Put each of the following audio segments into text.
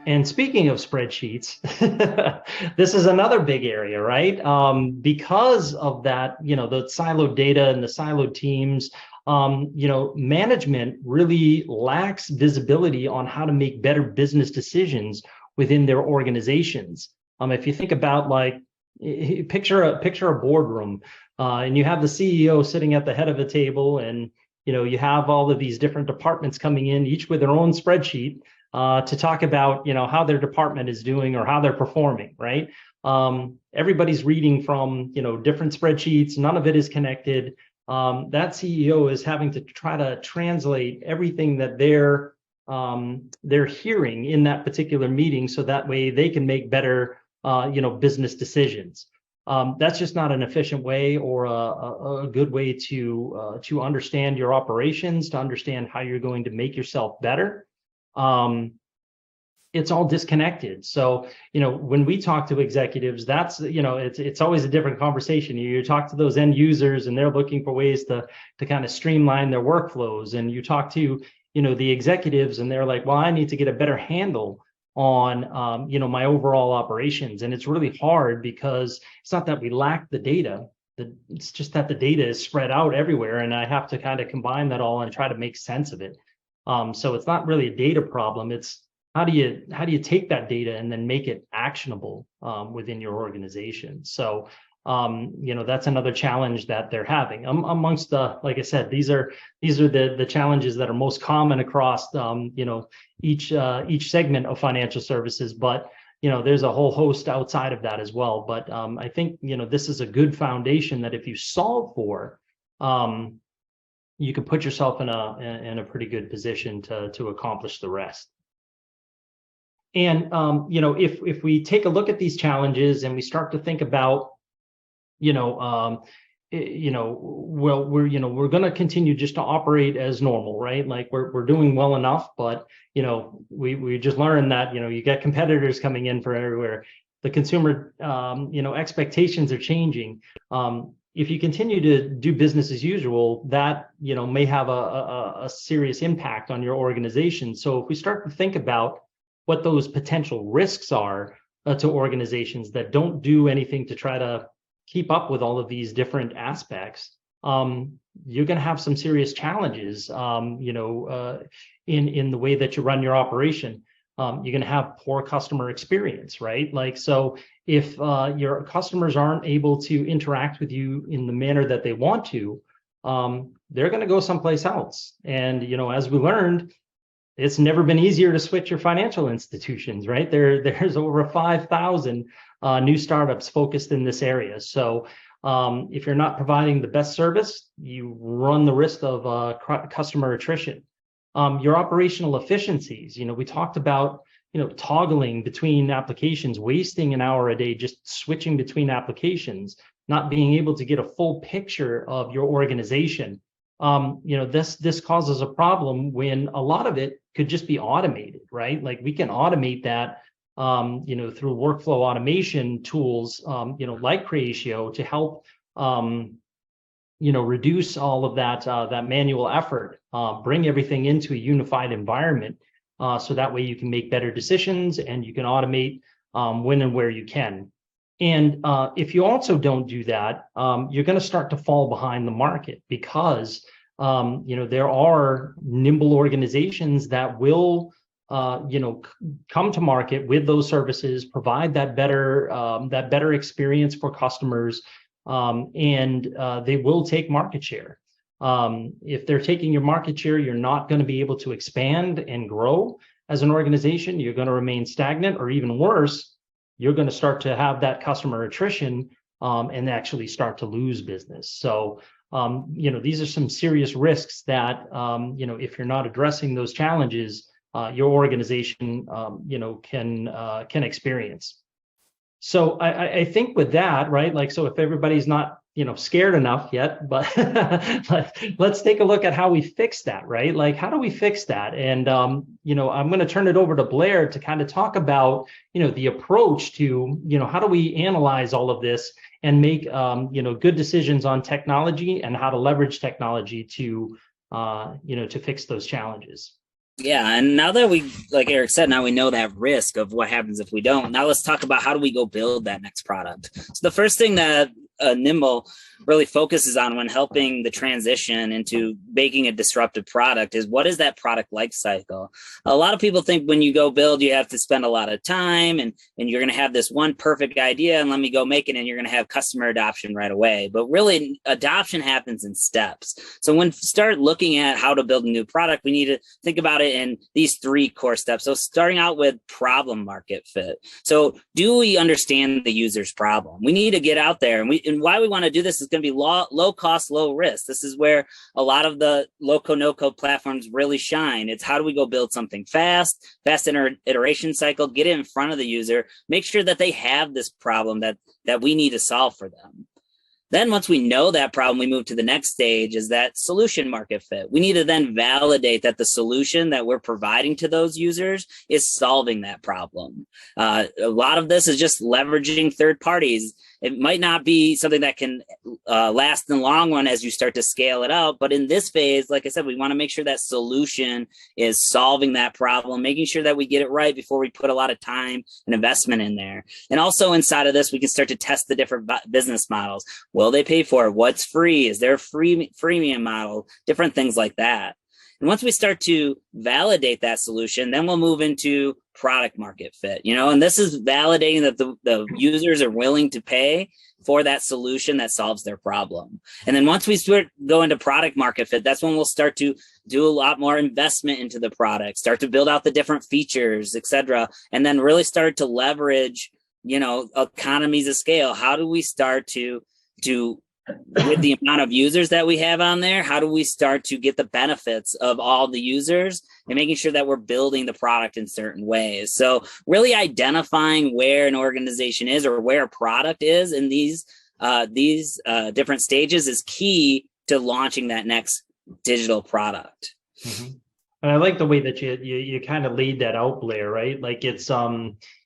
And speaking of spreadsheets, this is another big area, right? Because of that, the siloed data and the siloed teams, management really lacks visibility on how to make better business decisions within their organizations. If you think about picture a boardroom, and you have the CEO sitting at the head of a table, and you have all of these different departments coming in, each with their own spreadsheet to talk about how their department is doing or how they're performing, right? Everybody's reading from different spreadsheets. None of it is connected. That CEO is having to try to translate everything that they're hearing in that particular meeting, so that way they can make better business decisions. That's just not an efficient way or a good way to understand your operations, to understand how you're going to make yourself better. It's all disconnected. So, when we talk to executives, that's, it's always a different conversation. You talk to those end users and they're looking for ways to kind of streamline their workflows. And you talk to, the executives and they're like, well, I need to get a better handle on, my overall operations. And it's really hard because it's not that we lack the data. It's just that the data is spread out everywhere. And I have to kind of combine that all and try to make sense of it. So it's not really a data problem. It's how do you take that data and then make it actionable within your organization? So that's another challenge that they're having. Amongst like I said, these are the challenges that are most common across each segment of financial services. But there's a whole host outside of that as well. But I think this is a good foundation that if you solve for, you can put yourself in a pretty good position to accomplish the rest. And if we take a look at these challenges and we start to think about, well, we're going to continue just to operate as normal, right? Like we're doing well enough, but we just learned that you get competitors coming in from everywhere. The consumer expectations are changing. If you continue to do business as usual, that may have a serious impact on your organization. So if we start to think about what those potential risks are to organizations that don't do anything to try to keep up with all of these different aspects, you're going to have some serious challenges, in the way that you run your operation. You're going to have poor customer experience, right? Like, so if your customers aren't able to interact with you in the manner that they want to, they're going to go someplace else. And, as we learned, it's never been easier to switch your financial institutions, right? There's over 5,000 new startups focused in this area. So if you're not providing the best service, you run the risk of customer attrition. Your operational efficiencies, we talked about, toggling between applications, wasting an hour a day, just switching between applications, not being able to get a full picture of your organization. This causes a problem when a lot of it could just be automated, right? Like we can automate that, through workflow automation tools, like Creatio to help, reduce all of that manual effort, bring everything into a unified environment, so that way you can make better decisions and you can automate when and where you can. And if you also don't do that, you're going to start to fall behind the market because there are nimble organizations that will come to market with those services, provide that better experience for customers, and they will take market share. If they're taking your market share, you're not going to be able to expand and grow as an organization. You're going to remain stagnant, or even worse, you're going to start to have that customer attrition and actually start to lose business. So, these are some serious risks that, if you're not addressing those challenges, your organization, can experience. So I think with that, right, like, so if everybody's not, scared enough yet, but let's take a look at how we fix that, right? Like, how do we fix that? And, I'm going to turn it over to Blair to kind of talk about, the approach to, how do we analyze all of this and make, good decisions on technology and how to leverage technology to, to fix those challenges. Yeah, and now that we, like Erik said, now we know that risk of what happens if we don't. Now let's talk about how do we go build that next product. So the first thing that Nimble really focuses on when helping the transition into making a disruptive product is what is that product life cycle? A lot of people think when you go build, you have to spend a lot of time and you're going to have this one perfect idea and let me go make it and you're going to have customer adoption right away. But really, adoption happens in steps. So when we start looking at how to build a new product, we need to think about it in these three core steps. So starting out with problem market fit. So do we understand the user's problem? We need to get out there, and why we want to do this is going to be low cost, low risk. This is where a lot of the low-code, no-code platforms really shine. It's how do we go build something fast iteration cycle, get it in front of the user, make sure that they have this problem that we need to solve for them. Then once we know that problem, we move to the next stage is that solution market fit. We need to then validate that the solution that we're providing to those users is solving that problem. A lot of this is just leveraging third parties. It might not be something that can last in the long run as you start to scale it out. But in this phase, like I said, we want to make sure that solution is solving that problem, making sure that we get it right before we put a lot of time and investment in there. And also inside of this, we can start to test the different business models. Will they pay for it? What's free? Is there a freemium model? Different things like that. And once we start to validate that solution, then we'll move into product market fit, and this is validating that the users are willing to pay for that solution that solves their problem. And then once we start go into product market fit, that's when we'll start to do a lot more investment into the product, start to build out the different features, et cetera, and then really start to leverage, economies of scale. How do we start to with the amount of users that we have on there, how do we start to get the benefits of all the users and making sure that we're building the product in certain ways? So really identifying where an organization is or where a product is in these different stages is key to launching that next digital product. Mm-hmm. And I like the way that you kind of laid that out, Blair, right? Like it's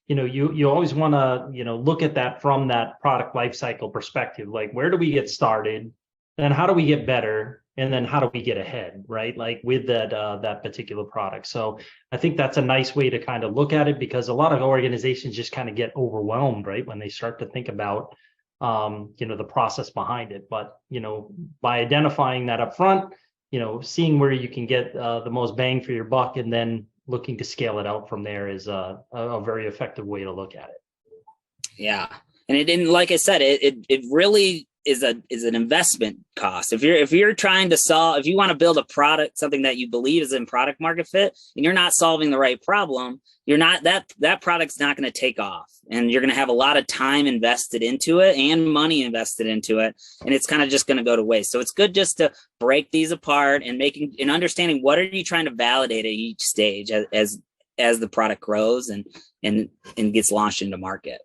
you always want to look at that from that product lifecycle perspective. Like, where do we get started, then how do we get better, and then how do we get ahead, right? Like with that particular product. So I think that's a nice way to kind of look at it, because a lot of organizations just kind of get overwhelmed, right, when they start to think about the process behind it. But by identifying that up front, seeing where you can get the most bang for your buck, and then looking to scale it out from there is a very effective way to look at it. Yeah. And it didn't, like I said, it really is an investment cost. If you're trying to solve, if you want to build a product, something that you believe is in product market fit, and you're not solving the right problem, you're not, that product's not going to take off, and you're going to have a lot of time invested into it and money invested into it, and it's kind of just going to go to waste. So it's good just to break these apart and understanding what are you trying to validate at each stage as the product grows and gets launched into market.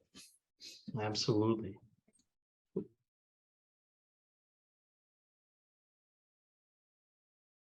Absolutely.